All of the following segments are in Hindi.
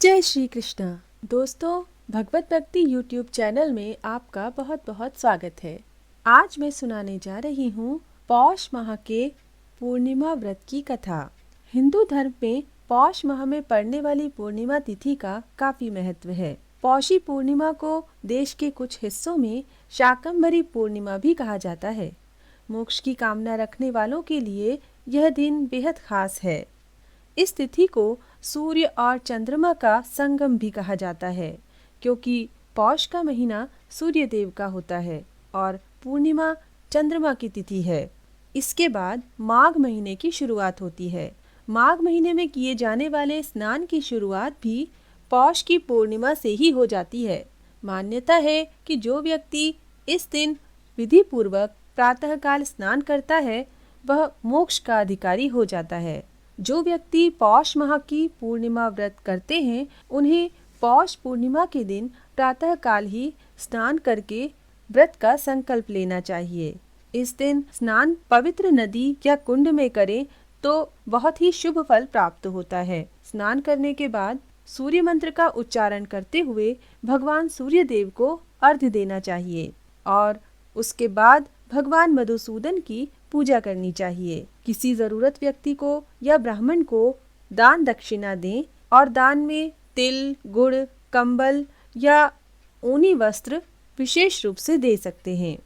जय श्री कृष्ण। दोस्तों, भगवत भक्ति यूट्यूब चैनल में आपका बहुत बहुत स्वागत है। आज मैं सुनाने जा रही हूँ पौष माह के पूर्णिमा व्रत की कथा। हिंदू धर्म में पौष माह में पड़ने वाली पूर्णिमा तिथि का काफी महत्व है। पौषी पूर्णिमा को देश के कुछ हिस्सों में शाकंभरी पूर्णिमा भी कहा जाता है। मोक्ष की कामना रखने वालों के लिए यह दिन बेहद खास है। इस तिथि को सूर्य और चंद्रमा का संगम भी कहा जाता है, क्योंकि पौष का महीना सूर्य देव का होता है और पूर्णिमा चंद्रमा की तिथि है। इसके बाद माघ महीने की शुरुआत होती है। माघ महीने में किए जाने वाले स्नान की शुरुआत भी पौष की पूर्णिमा से ही हो जाती है। मान्यता है कि जो व्यक्ति इस दिन विधि पूर्वक प्रातःकाल स्नान करता है वह मोक्ष का अधिकारी हो जाता है। जो व्यक्ति पौष माह की पूर्णिमा व्रत करते हैं उन्हें पौष पूर्णिमा के दिन प्रातःकाल ही स्नान करके व्रत का संकल्प लेना चाहिए। इस दिन स्नान पवित्र नदी या कुंड में करें तो बहुत ही शुभ फल प्राप्त होता है। स्नान करने के बाद सूर्य मंत्र का उच्चारण करते हुए भगवान सूर्य देव को अर्घ्य देना चाहिए और उसके बाद भगवान मधुसूदन की पूजा करनी चाहिए। किसी जरूरत व्यक्ति को या ब्राह्मण को दान दक्षिणा दें और दान में तिल, गुड़, कंबल या ऊनी वस्त्र विशेष रूप से दे सकते हैं।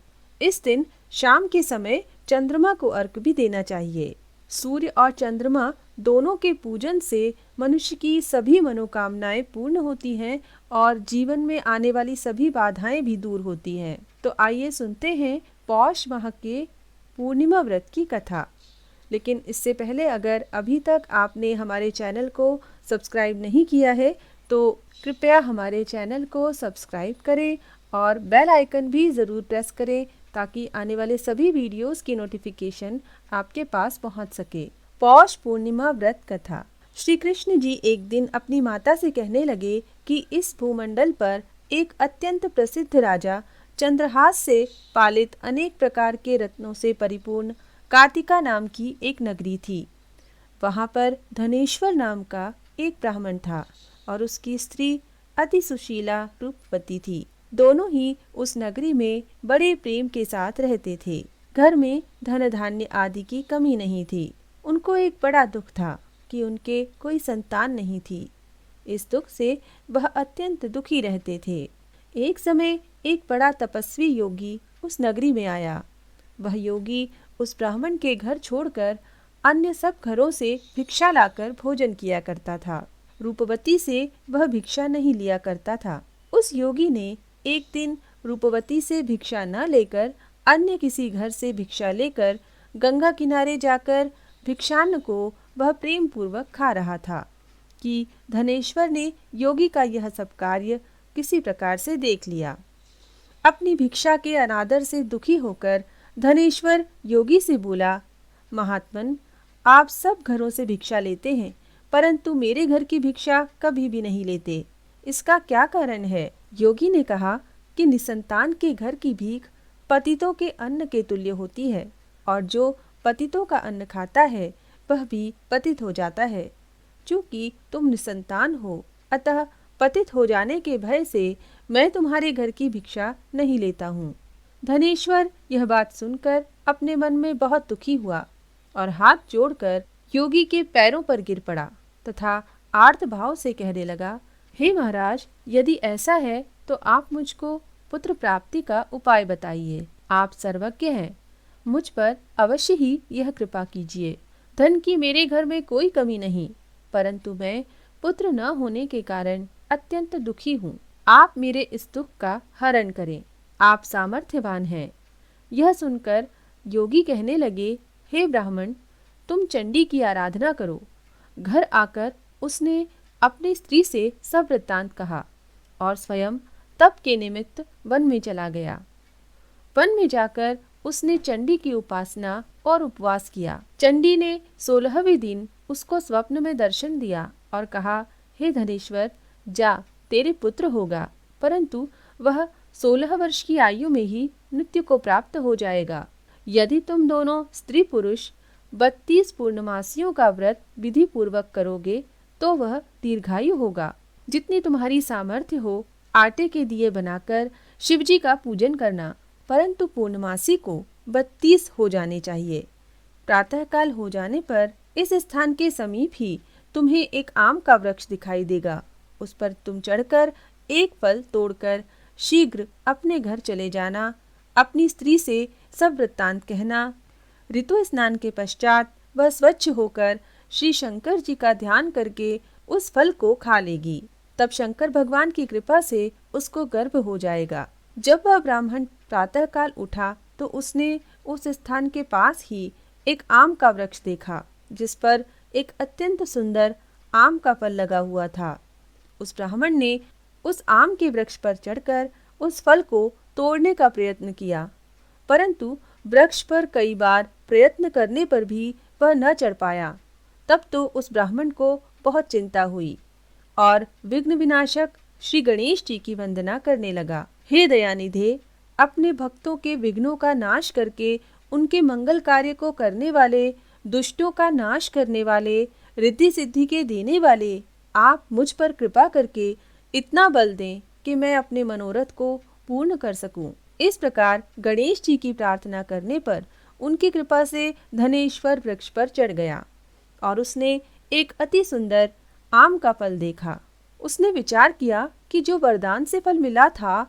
इस दिन शाम के समय चंद्रमा को अर्घ्य भी देना चाहिए। सूर्य और चंद्रमा दोनों के पूजन से मनुष्य की सभी मनोकामनाएं पूर्ण होती हैं और जीवन में आने वाली सभी बाधाएं भी दूर होती हैं। तो आइए सुनते हैं पौष माह के पूर्णिमा व्रत की कथा। लेकिन इससे पहले अगर अभी तक आपने हमारे चैनल को सब्सक्राइब नहीं किया है तो कृपया हमारे चैनल को सब्सक्राइब करें और बेल आइकन भी ज़रूर प्रेस करें ताकि आने वाले सभी वीडियोस की नोटिफिकेशन आपके पास पहुंच सके। पौष पूर्णिमा व्रत कथा। श्री कृष्ण जी एक दिन अपनी माता से कहने लगे कि इस भूमंडल पर एक अत्यंत प्रसिद्ध राजा चंद्रहास से पालित अनेक प्रकार के रत्नों से परिपूर्ण कार्तिका नाम की एक नगरी थी। वहां पर धनेश्वर नाम का एक ब्राह्मण था और उसकी स्त्री अति सुशीला रूपवती थी। दोनों ही उस नगरी में बड़े प्रेम के साथ रहते थे। घर में धन धान्य आदि की कमी नहीं थी। उनको एक बड़ा दुख था कि उनके कोई संतान नहीं थी। इस दुख से वह अत्यंत दुखी रहते थे। एक समय एक बड़ा तपस्वी योगी उस नगरी में आया। वह योगी उस ब्राह्मण के घर छोड़कर अन्य सब घरों से भिक्षा लाकर भोजन किया करता था। रूपवती से वह भिक्षा नहीं लिया करता था। उस योगी ने एक दिन रूपवती से भिक्षा न लेकर अन्य किसी घर से भिक्षा लेकर गंगा किनारे जाकर भिक्षान्न को वह प्रेम पूर्वक खा रहा था कि धनेश्वर ने योगी का यह सब कार्य किसी प्रकार से देख लिया। अपनी भिक्षा के अनादर से दुखी होकर धनेश्वर योगी से बोला, महात्मन, आप सब घरों से भिक्षा लेते हैं परंतु मेरे घर की भिक्षा कभी भी नहीं लेते। इसका क्या कारण है? योगी ने कहा कि निसंतान के घर की भीख पतितों के अन्न के तुल्य होती है और जो पतितों का अन्न खाता है वह भी पतित हो जाता है। चूंकि तुम निसंतान हो अतः पतित हो जाने के भय से मैं तुम्हारे घर की भिक्षा नहीं लेता हूँ। धनेश्वर यह बात सुनकर अपने मन में बहुत दुखी हुआ और हाथ जोड़कर योगी के पैरों पर गिर पड़ा तथा आर्त भाव से कहने लगा, हे महाराज, यदि ऐसा है तो आप मुझको पुत्र प्राप्ति का उपाय बताइए। आप सर्वज्ञ हैं, मुझ पर अवश्य ही यह कृपा कीजिए। धन की मेरे घर में कोई कमी नहीं, परंतु मैं पुत्र न होने के कारण अत्यंत दुखी हूँ। आप मेरे इस दुख का हरण करें। आप सामर्थ्यवान हैं। यह सुनकर योगी कहने लगे, हे ब्राह्मण, तुम चंडी की आराधना करो। घर आकर उसने अपनी स्त्री से सब वृत्तांत कहा और स्वयं तप के निमित्त वन में चला गया। वन में जाकर उसने चंडी की उपासना और उपवास किया। चंडी ने 16वें दिन उसको स्वप्न में दर्शन दिया और कहा, हे धनेश्वर, जा, तेरे पुत्र होगा, परंतु वह 16 वर्ष की आयु में ही मृत्यु को प्राप्त हो जाएगा। यदि तुम दोनों स्त्री पुरुष 32 पूर्णमासियों का व्रत विधि पूर्वक करोगे तो वह दीर्घायु होगा जितनी तुम्हारी सामर्थ्य हो आटे के दिए बनाकर शिवजी का पूजन करना, परंतु पूर्णमासी को 32 हो जाने चाहिए। प्रातःकाल हो जाने पर इस स्थान के समीप ही तुम्हें एक आम का वृक्ष दिखाई देगा। उस पर तुम चढ़कर एक फल तोड़कर शीघ्र अपने घर चले जाना। अपनी स्त्री से सब वृत्तांत कहना। ऋतु स्नान के पश्चात वह स्वच्छ होकर श्री शंकर जी का ध्यान करके उस फल को खा लेगी। तब शंकर भगवान की कृपा से उसको गर्भ हो जाएगा। जब वह ब्राह्मण प्रातःकाल उठा तो उसने उस स्थान के पास ही एक आम का वृक्ष देखा, जिस पर एक अत्यंत सुंदर आम का फल लगा हुआ था। उस ब्राह्मण ने उस आम के वृक्ष पर चढ़कर उस फल को तोड़ने का प्रयत्न किया, परंतु वृक्ष पर कई बार प्रयत्न करने पर भी वह न चढ़ पाया। तब तो उस ब्राह्मण को बहुत चिंता हुई और विघ्न विनाशक श्री गणेश जी की वंदना करने लगा। हे दयानिधे, अपने भक्तों के विघ्नों का नाश करके उनके मंगल कार्य को करने वाले, दुष्टों का नाश करने वाले, रिद्धि सिद्धि के देने वाले, आप मुझ पर कृपा करके इतना बल दें कि मैं अपने मनोरथ को पूर्ण कर सकूं। इस प्रकार गणेश जी की प्रार्थना करने पर उनकी कृपा से धनेश्वर वृक्ष पर चढ़ गया और उसने एक अति सुंदर आम का फल देखा। उसने विचार किया कि जो वरदान से फल मिला था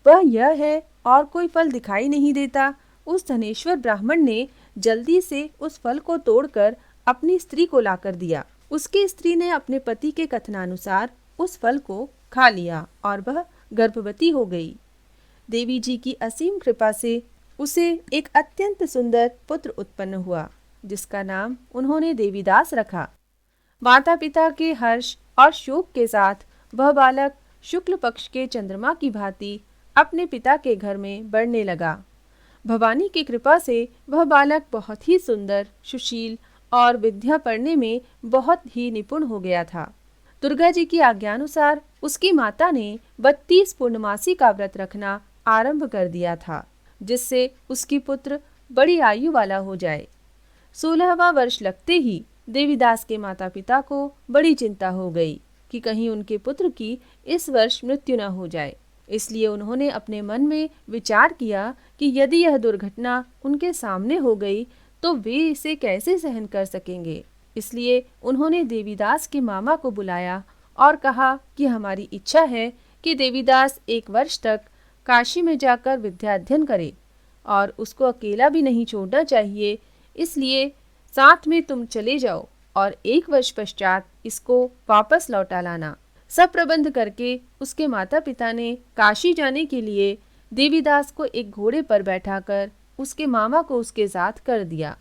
वह यह है और कोई फल दिखाई नहीं देता। उस धनेश्वर ब्राह्मण ने जल्दी से उस फल को तोड़कर अपनी स्त्री को लाकर दिया। उसकी स्त्री ने अपने पति के कथनानुसार उस फल को खा लिया और वह गर्भवती हो गई। देवी जी की असीम कृपा से उसे एक अत्यंत सुंदर पुत्र उत्पन्न हुआ, जिसका नाम उन्होंने देवीदास रखा। माता पिता के हर्ष और शोक के साथ वह बालक शुक्ल पक्ष के चंद्रमा की भांति अपने पिता के घर में बढ़ने लगा। भवानी की कृपा से वह बालक बहुत ही सुंदर, सुशील और विद्या पढ़ने में बहुत ही निपुण हो गया था। दुर्गा जी की आज्ञानुसार उसकी माता ने 32 पूर्णमासी का व्रत रखना आरंभ कर दिया था, जिससे उसकी पुत्र बड़ी आयु वाला हो जाए। 16वां वर्ष लगते ही देवीदास के माता पिता को बड़ी चिंता हो गई कि कहीं उनके पुत्र की इस वर्ष मृत्यु न हो जाए। इसलिए उन्होंने अपने मन में विचार किया कि यदि यह दुर्घटना उनके सामने हो गई तो वे इसे कैसे सहन कर सकेंगे। इसलिए उन्होंने देवीदास के मामा को बुलाया और कहा कि हमारी इच्छा है कि देवीदास 1 वर्ष तक काशी में जाकर विद्याध्ययन करे और उसको अकेला भी नहीं छोड़ना चाहिए। इसलिए साथ में तुम चले जाओ और 1 वर्ष पश्चात इसको वापस लौटा लाना। सब प्रबंध करके उसके माता पिता ने काशी जाने के लिए देवीदास को एक घोड़े पर बैठाकर उसके मामा को उसके साथ कर दिया,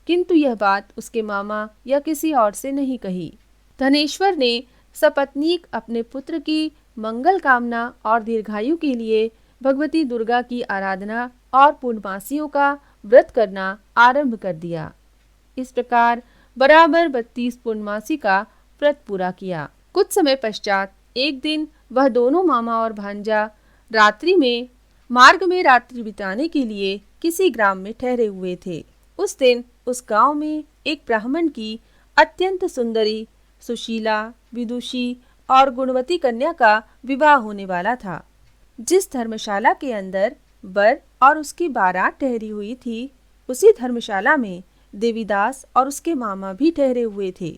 किंतु यह बात उसके मामा या किसी और से नहीं कही। धनेश्वर ने सपत्नीक अपने पुत्र की मंगल कामना और दीर्घायु के लिए भगवती दुर्गा की आराधना और पूर्णमासियों का व्रत करना आरंभ कर दिया। इस प्रकार बराबर 32 पूर्णमासी का व्रत पूरा किया। कुछ समय पश्चात एक दिन वह दोनों मामा और भांजा रात्रि में मार्ग में रात्रि बिताने के लिए किसी ग्राम में ठहरे हुए थे। उस दिन उस गांव में एक ब्राह्मण की अत्यंत सुंदरी, सुशीला, विदुषी और गुणवती कन्या का विवाह होने वाला था। जिस धर्मशाला के अंदर वर और उसकी बारात ठहरी हुई थी, उसी धर्मशाला में देवीदास और उसके मामा भी ठहरे हुए थे।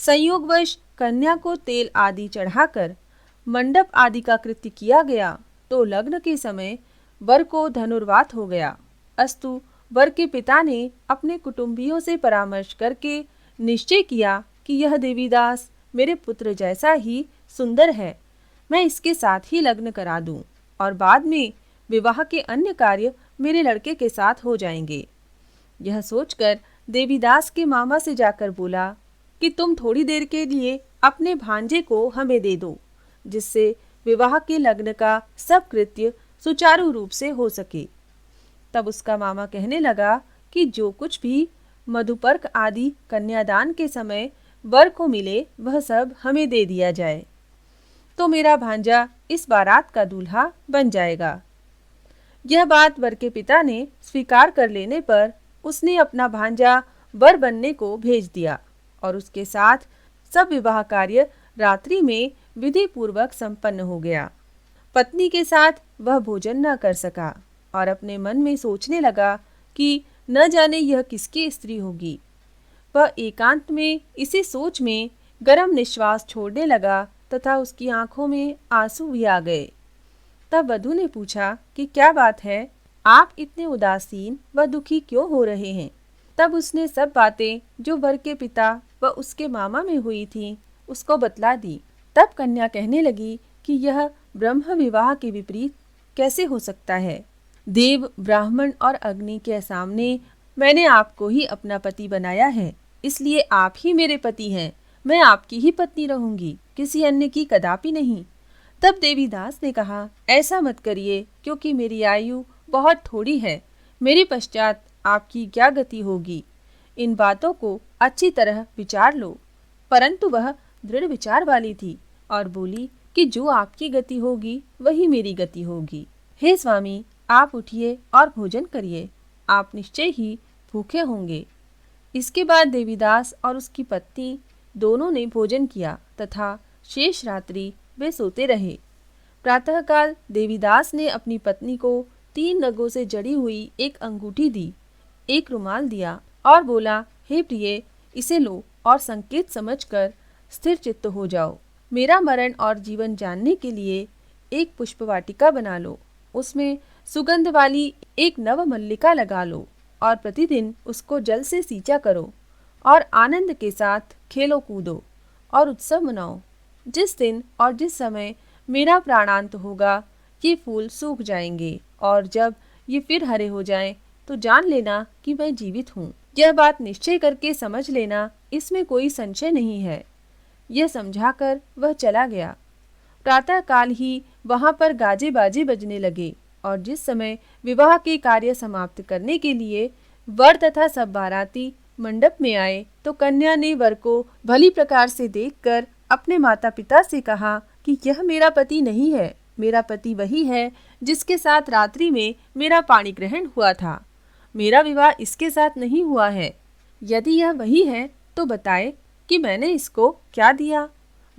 संयोगवश कन्या को तेल आदि चढ़ाकर मंडप आदि का कृत्य किया गया तो लग्न के समय वर को धनुर्वात हो गया। अस्तु वर के पिता ने अपने कुटुंबियों से परामर्श करके निश्चय किया कि यह देवीदास मेरे पुत्र जैसा ही सुंदर है, मैं इसके साथ ही लग्न करा दूं और बाद में विवाह के अन्य कार्य मेरे लड़के के साथ हो जाएंगे। यह सोचकर देवीदास के मामा से जाकर बोला कि तुम थोड़ी देर के लिए अपने भांजे को हमें दे दो, जिससे विवाह के लग्न का सब कृत्य सुचारू रूप से हो सके। तब उसका मामा कहने लगा कि जो कुछ भी मधुपर्क आदि कन्यादान के समय वर को मिले वह सब हमें दे दिया जाए, तो मेरा भांजा इस बारात का दूल्हा बन जाएगा। यह बात वर के पिता ने स्वीकार कर लेने पर उसने अपना भांजा वर बनने को भेज दिया और उसके साथ सब विवाह कार्य रात्रि में विधि पूर्वक संपन्न हो गया। पत्नी के साथ वह भोजन न कर सका और अपने मन में सोचने लगा कि न जाने यह किसकी स्त्री होगी। वह एकांत में इसी सोच में गरम निश्वास छोड़ने लगा तथा उसकी आंखों में आंसू भी आ गए। तब वधू ने पूछा कि क्या बात है, आप इतने उदासीन व दुखी क्यों हो रहे हैं। तब उसने सब बातें जो वर के पिता व उसके मामा में हुई थीं उसको बतला दी। तब कन्या कहने लगी कि यह ब्रह्म विवाह के विपरीत कैसे हो सकता है। देव, ब्राह्मण और अग्नि के सामने मैंने आपको ही अपना पति बनाया है, इसलिए आप ही मेरे पति हैं। मैं आपकी ही पत्नी रहूंगी, किसी अन्य की कदापि नहीं। तब देवीदास ने कहा, ऐसा मत करिए, क्योंकि मेरी आयु बहुत थोड़ी है। मेरे पश्चात आपकी क्या गति होगी, इन बातों को अच्छी तरह विचार लो। परंतु वह दृढ़ विचार वाली थी और बोली कि जो आपकी गति होगी वही मेरी गति होगी। हे स्वामी, आप उठिए और भोजन करिए, आप निश्चय ही भूखे होंगे। इसके बाद देवीदास और उसकी पत्नी दोनों ने भोजन किया तथा शेष रात्रि वे सोते रहे। प्रातःकाल देवीदास ने अपनी पत्नी को 3 नगों से जड़ी हुई एक अंगूठी दी, एक रुमाल दिया और बोला, हे प्रिय, इसे लो और संकेत समझकर स्थिर चित्त हो जाओ। मेरा मरण और जीवन जानने के लिए एक पुष्पवाटिका बना लो, उसमें सुगंध वाली एक नव मल्लिका लगा लो और प्रतिदिन उसको जल से सींचा करो और आनंद के साथ खेलो कूदो और उत्सव मनाओ। जिस दिन और जिस समय मेरा प्राणांत होगा ये फूल सूख जाएंगे और जब ये फिर हरे हो जाएं तो जान लेना कि मैं जीवित हूँ। यह बात निश्चय करके समझ लेना, इसमें कोई संशय नहीं है। यह समझाकर वह चला गया। प्रातःकाल ही वहां पर गाजे बाजे बजने लगे और जिस समय विवाह के कार्य समाप्त करने के लिए वर तथा सब बाराती मंडप में आए तो कन्या ने वर को भली प्रकार से देखकर अपने माता पिता से कहा कि यह मेरा पति नहीं है, मेरा पति वही है जिसके साथ रात्रि में मेरा पाणी ग्रहण हुआ था। मेरा विवाह इसके साथ नहीं हुआ है। यदि यह वही है तो बताए कि मैंने इसको क्या दिया।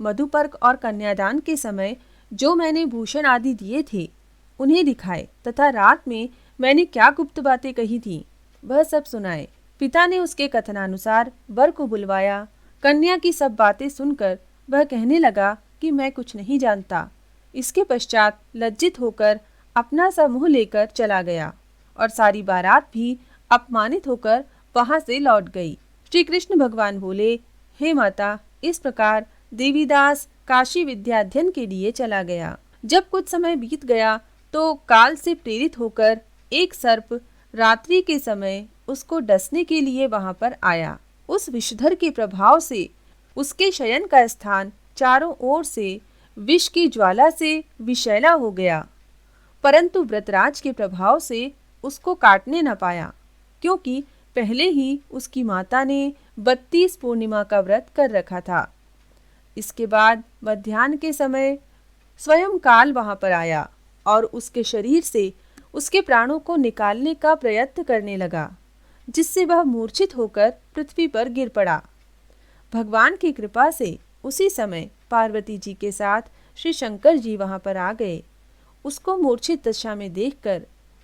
मधुपर्क और कन्यादान के समय जो मैंने भूषण आदि दिए थे उन्हें दिखाए तथा रात में मैंने क्या गुप्त बातें कही थी वह सब सुनाए। पिता ने उसके कथनानुसार वर को बुलवाया। कन्या की सब बातें सुनकर वह कहने लगा कि मैं कुछ नहीं जानता। इसके पश्चात लज्जित होकर अपना सा मुँह लेकर चला गया और सारी बारात भी अपमानित होकर वहां से लौट गई। श्री कृष्ण भगवान बोले, हे माता, इस प्रकार देवीदास काशी विद्याध्ययन के लिए चला गया। जब कुछ समय बीत गया तो काल से प्रेरित होकर एक सर्प रात्रि के समय उसको डसने के लिए वहां पर आया। उस विषधर के प्रभाव से उसके शयन का स्थान चारों ओर से विष की ज्वाला से विषैला हो गया, परंतु व्रतराज के प्रभाव से उसको काटने न पाया, क्योंकि पहले ही उसकी माता ने 32 पूर्णिमा का व्रत कर रखा था। इसके बाद मध्याह्न के समय स्वयं काल वहां पर आया और उसके शरीर से उसके प्राणों को निकालने का प्रयत्न करने लगा, जिससे वह मूर्छित होकर पृथ्वी पर गिर पड़ा। भगवान की कृपा से उसी समय पार्वती जी के साथ श्री शंकर जी वहां पर आ गए। उसको मूर्छित दशा में देखकर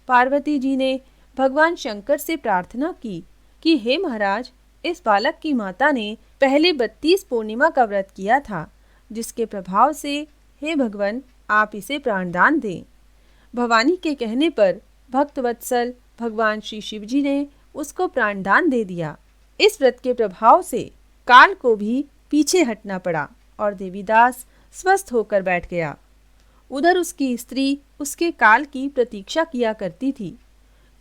पार्वती जी ने भगवान शंकर से प्रार्थना की कि हे महाराज, इस बालक की माता ने पहले 32 पूर्णिमा का व्रत किया था, जिसके प्रभाव से हे भगवान आप इसे प्राणदान दें। भवानी के कहने पर भक्त वत्सल भगवान श्री शिव जी ने उसको प्राणदान दे दिया। इस व्रत के प्रभाव से काल को भी पीछे हटना पड़ा और देवीदास स्वस्थ होकर बैठ गया। उधर उसकी स्त्री उसके काल की प्रतीक्षा किया करती थी।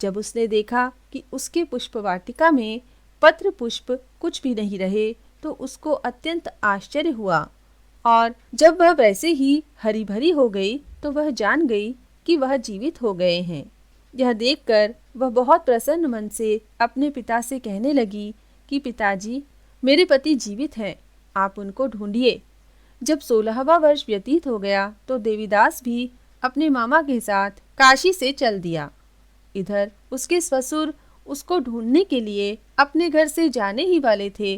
जब उसने देखा कि उसके पुष्पवाटिका में पत्र पुष्प कुछ भी नहीं रहे तो उसको अत्यंत आश्चर्य हुआ और जब वह वैसे ही हरी भरी हो गई तो वह जान गई कि वह जीवित हो गए हैं। यह देखकर वह बहुत प्रसन्न मन से अपने पिता से कहने लगी कि पिताजी, मेरे पति जीवित हैं, आप उनको ढूंढिए। जब 16वां वर्ष व्यतीत हो गया तो देवीदास भी अपने मामा के साथ काशी से चल दिया। इधर उसके ससुर उसको ढूंढने के लिए अपने घर से जाने ही वाले थे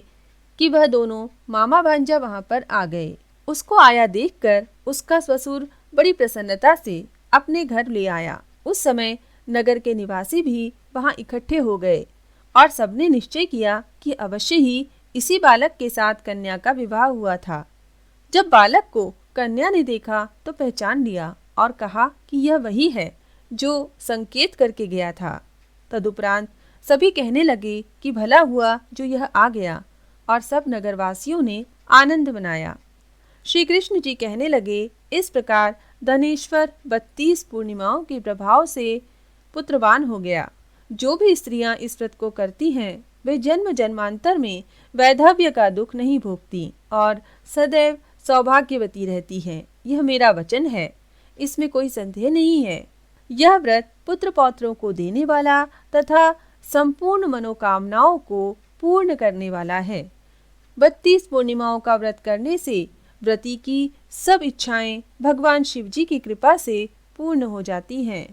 कि वह दोनों मामा भांजा वहां पर आ गए। उसको आया देखकर उसका ससुर बड़ी प्रसन्नता से अपने घर ले आया। उस समय नगर के निवासी भी वहां इकट्ठे हो गए और सबने निश्चय किया कि अवश्य ही इसी बालक के साथ कन्या का विवाह हुआ था। जब बालक को कन्या ने देखा तो पहचान लिया और कहा कि यह वही है जो संकेत करके गया था। तदुपरांत सभी कहने लगे कि भला हुआ जो यह आ गया, और सब नगरवासियों ने आनंद मनाया। श्री कृष्ण जी कहने लगे, इस प्रकार धनेश्वर 32 पूर्णिमाओं के प्रभाव से पुत्रवान हो गया। जो भी स्त्रियां इस व्रत को करती हैं वे जन्म जन्मांतर में वैधव्य का दुख नहीं भोगती और सदैव सौभाग्यवती रहती हैं। यह मेरा वचन है, इसमें कोई संदेह नहीं है। यह व्रत पुत्र पौत्रों को देने वाला तथा संपूर्ण मनोकामनाओं को पूर्ण करने वाला है। 32 पूर्णिमाओं का व्रत करने से व्रती की सब इच्छाएं भगवान शिव जी की कृपा से पूर्ण हो जाती हैं।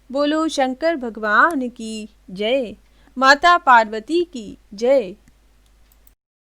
बोलो शंकर भगवान की जय, माता पार्वती की जय।